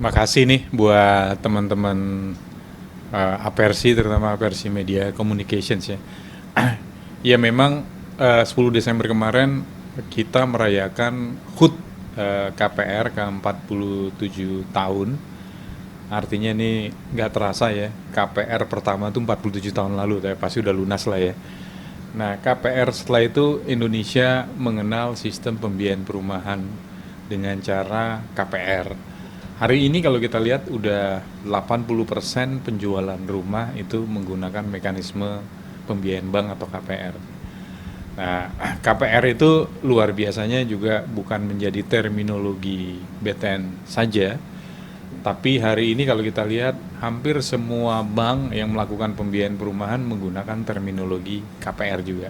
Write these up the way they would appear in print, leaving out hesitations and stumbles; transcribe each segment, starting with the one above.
Makasih nih buat teman-teman Apersi, terutama Apersi Media Communications ya. Ya memang 10 Desember kemarin kita merayakan HUT KPR ke 47 tahun. Artinya ini nggak terasa ya, KPR pertama tuh 47 tahun lalu, tapi pasti udah lunas lah ya. Nah, KPR setelah itu Indonesia mengenal sistem pembiayaan perumahan dengan cara KPR. Hari ini kalau kita lihat udah 80% penjualan rumah itu menggunakan mekanisme pembiayaan bank atau KPR. Nah, KPR itu luar biasanya juga bukan menjadi terminologi BTN saja, tapi hari ini kalau kita lihat hampir semua bank yang melakukan pembiayaan perumahan menggunakan terminologi KPR juga,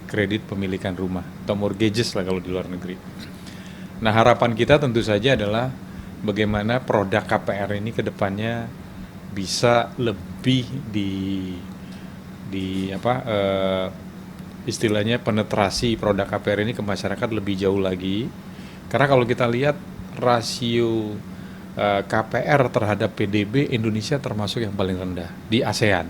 kredit pemilikan rumah atau mortgages lah kalau di luar negeri. Nah, harapan kita tentu saja adalah bagaimana produk KPR ini ke depannya bisa lebih istilahnya penetrasi produk KPR ini ke masyarakat lebih jauh lagi. Karena kalau kita lihat rasio KPR terhadap PDB Indonesia termasuk yang paling rendah di ASEAN.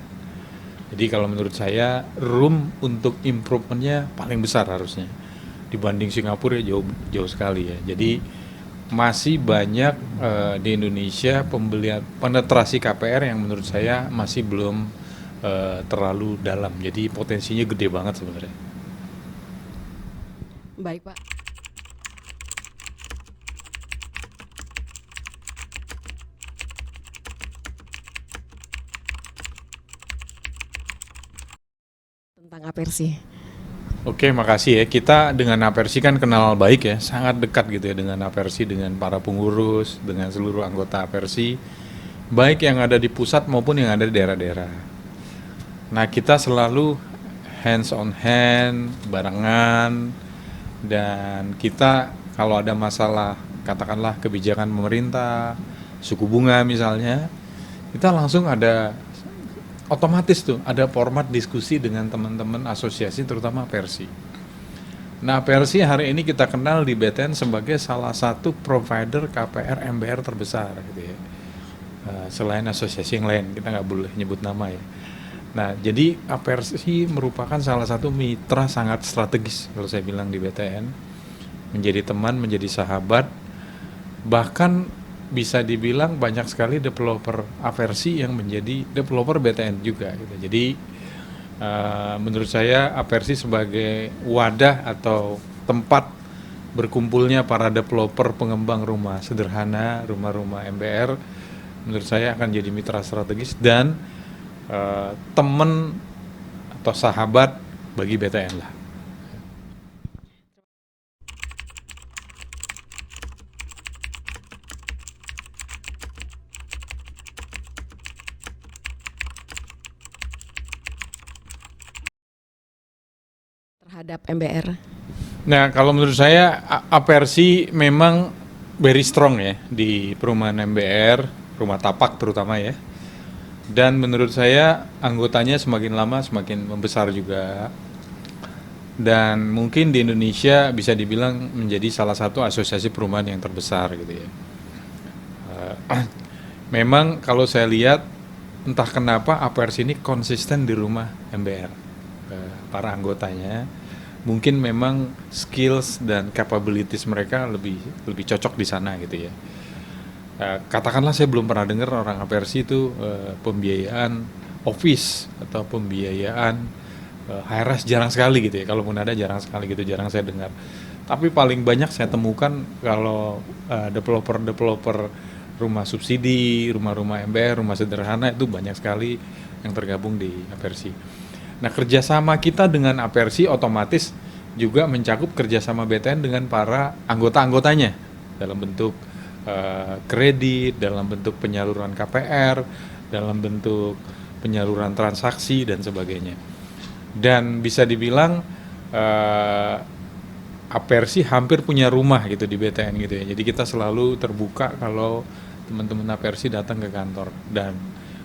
Jadi kalau menurut saya room untuk improvementnya paling besar harusnya dibanding Singapura ya jauh sekali ya. Jadi masih banyak di Indonesia pembelian penetrasi KPR yang menurut saya masih belum terlalu dalam. Jadi potensinya gede banget sebenarnya. Baik, Pak. Tentang Apersi. Oke, makasih ya. Kita dengan Apersi kan kenal baik ya, sangat dekat gitu ya dengan Apersi, dengan para pengurus, dengan seluruh anggota Apersi, baik yang ada di pusat maupun yang ada di daerah-daerah. Nah, kita selalu hands on hand, barengan, dan kita kalau ada masalah, katakanlah kebijakan pemerintah, suku bunga misalnya, kita langsung ada otomatis tuh ada format diskusi dengan teman-teman asosiasi terutama Persi. Nah, Persi hari ini kita kenal di BTN sebagai salah satu provider KPR MBR terbesar gitu ya. Selain asosiasi yang lain, kita nggak boleh nyebut nama ya. Nah, jadi Apersi merupakan salah satu mitra sangat strategis kalau saya bilang di BTN. Menjadi teman, menjadi sahabat, bahkan bisa dibilang banyak sekali developer Apersi yang menjadi developer BTN juga gitu. Jadi menurut saya Apersi sebagai wadah atau tempat berkumpulnya para developer pengembang rumah sederhana, rumah-rumah MBR, menurut saya akan jadi mitra strategis dan teman atau sahabat bagi BTN lah. Terhadap MBR. Nah, kalau menurut saya Apersi memang very strong ya di perumahan MBR, rumah tapak terutama ya. Dan menurut saya anggotanya semakin lama semakin membesar juga. Dan mungkin di Indonesia bisa dibilang menjadi salah satu asosiasi perumahan yang terbesar gitu ya. Memang kalau saya lihat entah kenapa Apersi ini konsisten di rumah MBR. Para anggotanya mungkin memang skills dan capabilities mereka lebih cocok di sana gitu ya. Katakanlah saya belum pernah dengar orang Apersi itu pembiayaan office atau pembiayaan HRS jarang sekali gitu ya. Kalaupun ada jarang sekali gitu, jarang saya dengar. Tapi paling banyak saya temukan kalau developer rumah subsidi, rumah-rumah MBR, rumah sederhana itu banyak sekali yang tergabung di Apersi. Nah, kerjasama kita dengan Apersi otomatis juga mencakup kerjasama BTN dengan para anggota-anggotanya dalam bentuk kredit, dalam bentuk penyaluran KPR, dalam bentuk penyaluran transaksi dan sebagainya. Dan bisa dibilang Apersi hampir punya rumah gitu di BTN gitu ya. Jadi kita selalu terbuka kalau teman-teman Apersi datang ke kantor dan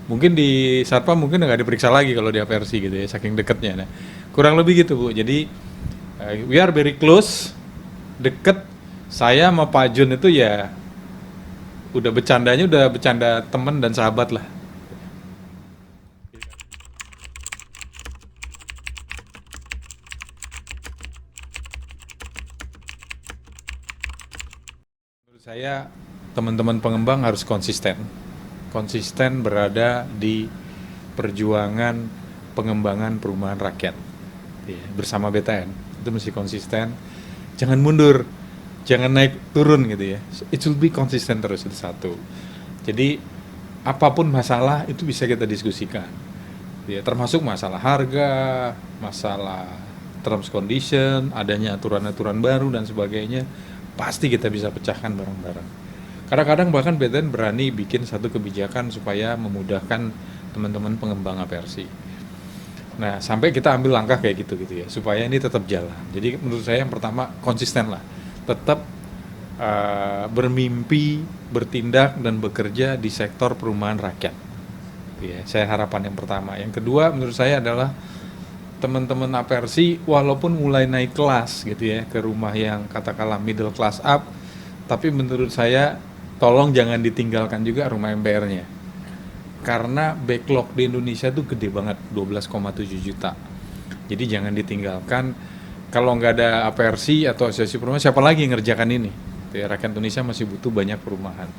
mungkin di Satpam mungkin nggak diperiksa lagi kalau di Apersi gitu ya, saking deketnya. Nah, kurang lebih gitu Bu. Jadi we are very close, deket. Saya sama Pak Jun itu ya udah bercandanya udah bercanda teman dan sahabat lah. Menurut saya teman-teman pengembang harus konsisten berada di perjuangan pengembangan perumahan rakyat ya, bersama BTN. Itu mesti konsisten, jangan mundur, jangan naik turun gitu ya. It should be konsisten terus, itu satu. Jadi apapun masalah itu bisa kita diskusikan ya, termasuk masalah harga, masalah terms condition, adanya aturan-aturan baru dan sebagainya, pasti kita bisa pecahkan bareng-bareng. Kadang-kadang bahkan BTN berani bikin satu kebijakan supaya memudahkan teman-teman pengembang apersi. Nah, sampai kita ambil langkah kayak gitu ya, supaya ini tetap jalan. Jadi menurut saya yang pertama konsisten lah, tetap bermimpi, bertindak dan bekerja di sektor perumahan rakyat. Ya, saya harapan yang pertama. Yang kedua menurut saya adalah teman-teman apersi walaupun mulai naik kelas gitu ya ke rumah yang katakanlah middle class up, tapi menurut saya tolong jangan ditinggalkan juga rumah MPR-nya. Karena backlog di Indonesia tuh gede banget, 12,7 juta. Jadi jangan ditinggalkan. Kalau nggak ada apersi atau asosiasi perumahan, siapa lagi yang ngerjakan ini? Rakyat Indonesia masih butuh banyak perumahan.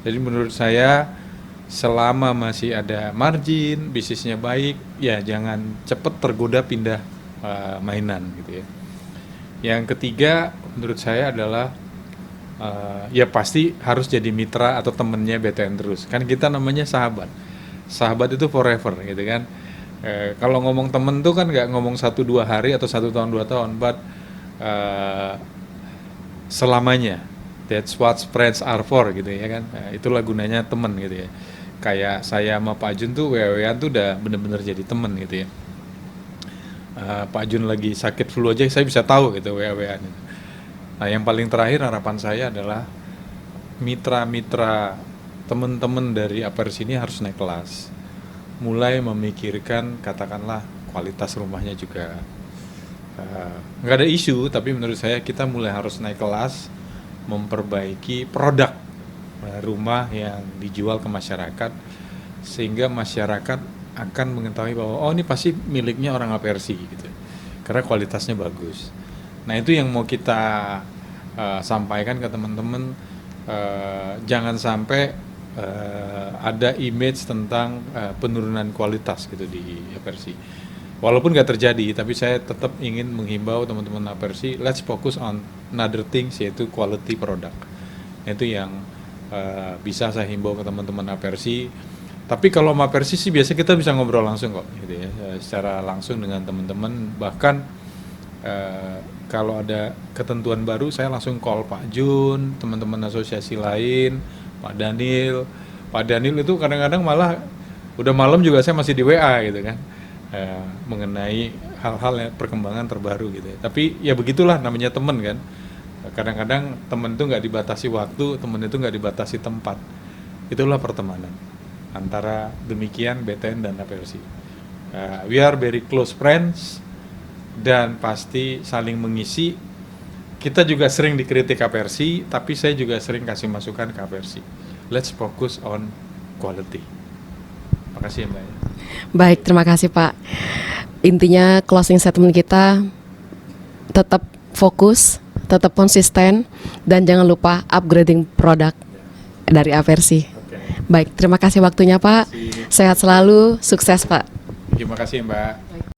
Jadi menurut saya selama masih ada margin, bisnisnya baik, ya jangan cepet tergoda pindah mainan gitu ya. Yang ketiga menurut saya adalah ya pasti harus jadi mitra atau temennya BTN terus. Kan kita namanya sahabat. Sahabat itu forever gitu kan. Kalau ngomong temen tuh kan nggak ngomong 1-2 hari atau 1 tahun 2 tahun, but selamanya. That's what friends are for gitu ya kan. Itulah gunanya temen gitu ya. Kayak saya sama Pak Jun tuh wewean tuh udah bener-bener jadi temen gitu ya. Pak Jun lagi sakit flu aja saya bisa tahu gitu wewean. Nah, yang paling terakhir harapan saya adalah mitra-mitra teman-teman dari apersi ini harus naik kelas. Mulai memikirkan katakanlah kualitas rumahnya juga. Nggak ada isu, tapi menurut saya kita mulai harus naik kelas, memperbaiki produk rumah yang dijual ke masyarakat, sehingga masyarakat akan mengetahui bahwa oh ini pasti miliknya orang apersi gitu, karena kualitasnya bagus. Nah itu yang mau kita sampaikan ke teman-teman, jangan sampai ada image tentang penurunan kualitas gitu di apersi. Walaupun nggak terjadi, tapi saya tetap ingin menghimbau teman-teman apersi, let's focus on another things, yaitu quality product. Itu yang bisa saya himbau ke teman-teman apersi. Tapi kalau sama apersi sih biasa kita bisa ngobrol langsung kok, gitu ya, secara langsung dengan teman-teman. Bahkan kalau ada ketentuan baru, saya langsung call Pak Jun, teman-teman asosiasi lain, Pak Daniel. Pak Daniel itu kadang-kadang malah udah malam juga saya masih di WA gitu kan. Mengenai hal-hal yang perkembangan terbaru gitu ya. Tapi ya begitulah namanya teman kan. Kadang-kadang teman itu nggak dibatasi waktu, teman itu nggak dibatasi tempat. Itulah pertemanan antara demikian BTN dan apersi. We are very close friends dan pasti saling mengisi. Kita juga sering dikritik apersi, tapi saya juga sering kasih masukan ke apersi. Let's focus on quality. Makasih ya Mbak. Baik, terima kasih Pak. Intinya closing statement kita tetap fokus, tetap konsisten, dan jangan lupa upgrading produk dari apersi. Baik, terima kasih waktunya Pak. Sehat selalu, sukses Pak. Terima kasih Mbak.